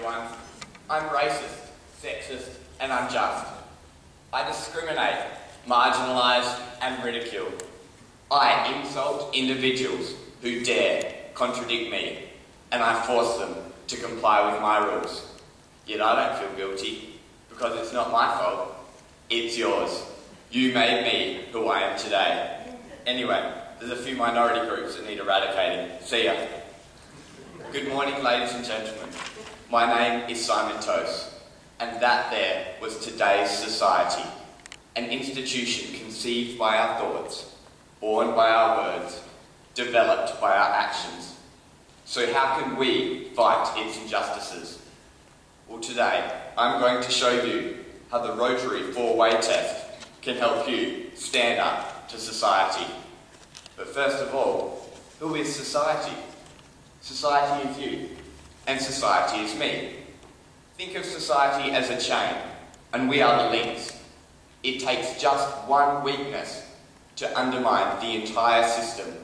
everyone. I'm racist, sexist, and unjust. I discriminate, marginalise, and ridicule. I insult individuals who dare contradict me, and I force them to comply with my rules. Yet I don't feel guilty, because it's not my fault, it's yours. You made me who I am today. Anyway, there's a few minority groups that need eradicating. See ya. Good morning, ladies and gentlemen. My name is Simon Thuijs, and that there was today's society, an institution conceived by our thoughts, born by our words, developed by our actions. So how can we fight its injustices? Well, today I'm going to show you how the Rotary four-way test can help you stand up to society. But first of all, who is society? Society is you, and society is me. Think of society as a chain, and we are the links. It takes just one weakness to undermine the entire system.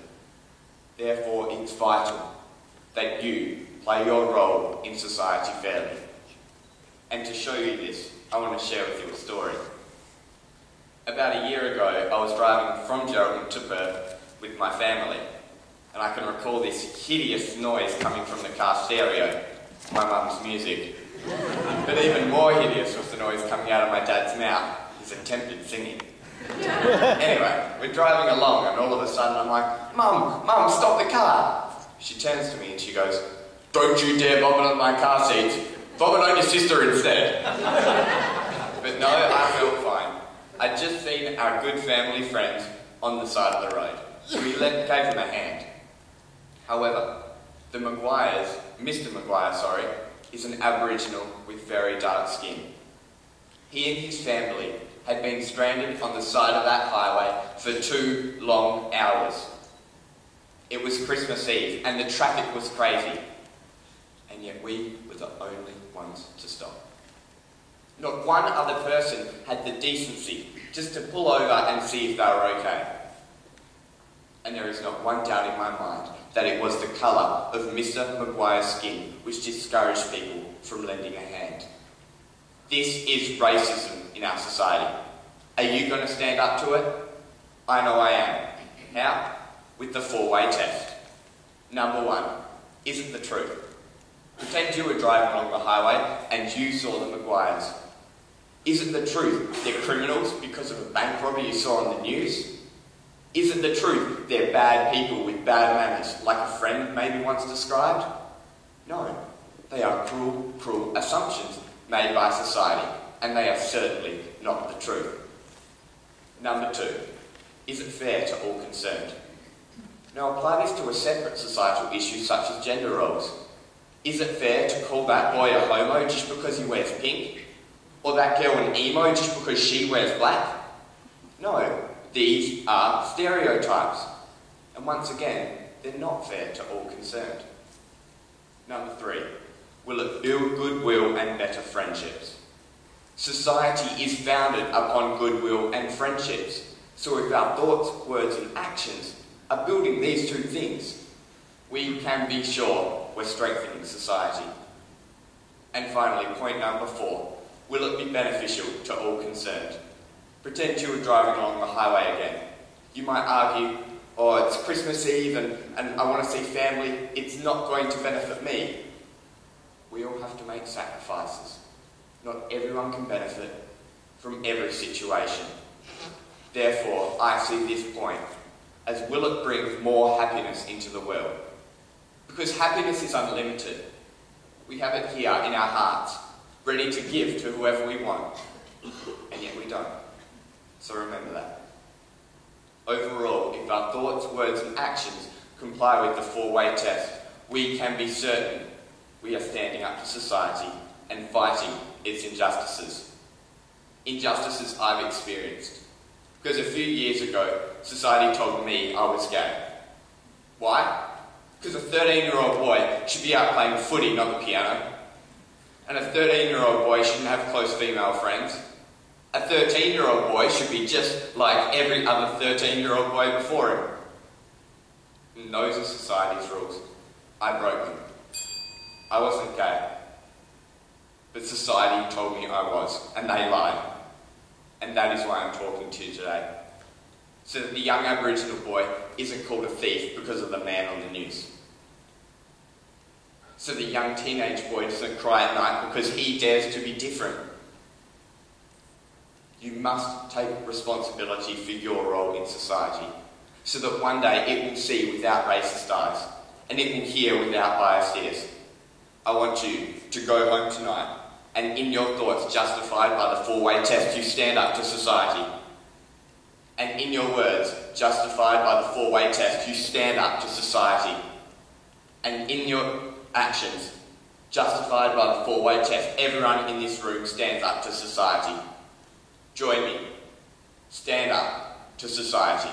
Therefore, it's vital that you play your role in society fairly. And to show you this, I want to share with you a story. About a year ago, I was driving from Geraldton to Perth with my family, and I can recall this hideous noise coming from the car stereo, my mum's music. But even more hideous was the noise coming out of my dad's mouth, his attempted singing. Anyway, we're driving along, and all of a sudden I'm like, Mum, stop the car. She turns to me and she goes, "Don't you dare vomit on my car seats. Vomit on your sister instead." But no, I felt fine. I'd just seen our good family friends on the side of the road. We gave them a hand. However, Mr. Maguire, is an Aboriginal with very dark skin. He and his family had been stranded on the side of that highway for 2 long hours. It was Christmas Eve and the traffic was crazy. And yet we were the only ones to stop. Not one other person had the decency just to pull over and see if they were okay. And there is not one doubt in my mind that it was the colour of Mr. Maguire's skin which discouraged people from lending a hand. This is racism in our society. Are you going to stand up to it? I know I am. How? With the four-way test. Number 1, is it the truth? Pretend you were driving along the highway and you saw the Maguires. Is it the truth they're criminals because of a bank robbery you saw on the news? Is it the truth they're bad people with bad manners, like a friend maybe once described? No, they are cruel assumptions made by society, and they are certainly not the truth. Number 2, is it fair to all concerned? Now apply this to a separate societal issue such as gender roles. Is it fair to call that boy a homo just because he wears pink? Or that girl an emo just because she wears black? No, these are stereotypes. And once again, they're not fair to all concerned. Number 3, will it build goodwill and better friendships? Society is founded upon goodwill and friendships. So if our thoughts, words and actions are building these 2 things, we can be sure we're strengthening society. And finally, point number 4, will it be beneficial to all concerned? Pretend you were driving along the highway again. You might argue, oh, it's Christmas Eve and I want to see family, it's not going to benefit me. We all have to make sacrifices. Not everyone can benefit from every situation. Therefore, I see this point as will it bring more happiness into the world? Because happiness is unlimited. We have it here in our hearts, ready to give to whoever we want, and yet we don't. So remember that. Overall, if our thoughts, words and actions comply with the four-way test, we can be certain we are standing up to society and fighting its injustices. Injustices I've experienced. Because a few years ago, society told me I was gay. Why? Because a 13-year-old boy should be out playing footy, not the piano. And a 13-year-old boy shouldn't have close female friends. A 13-year-old boy should be just like every other 13-year-old boy before him. And those are society's rules. I broke them. I wasn't gay. but society told me I was, and they lied. And that is why I'm talking to you today. So that the young Aboriginal boy isn't called a thief because of the man on the news. So the young teenage boy doesn't cry at night because he dares to be different. You must take responsibility for your role in society, so that one day it will see without racist eyes, and it will hear without biased ears. I want you to go home tonight, and in your thoughts justified by the four-way test, you stand up to society. And in your words, justified by the four-way test, you stand up to society. And in your actions, justified by the four-way test, everyone in this room stands up to society. Join me. Stand up to society.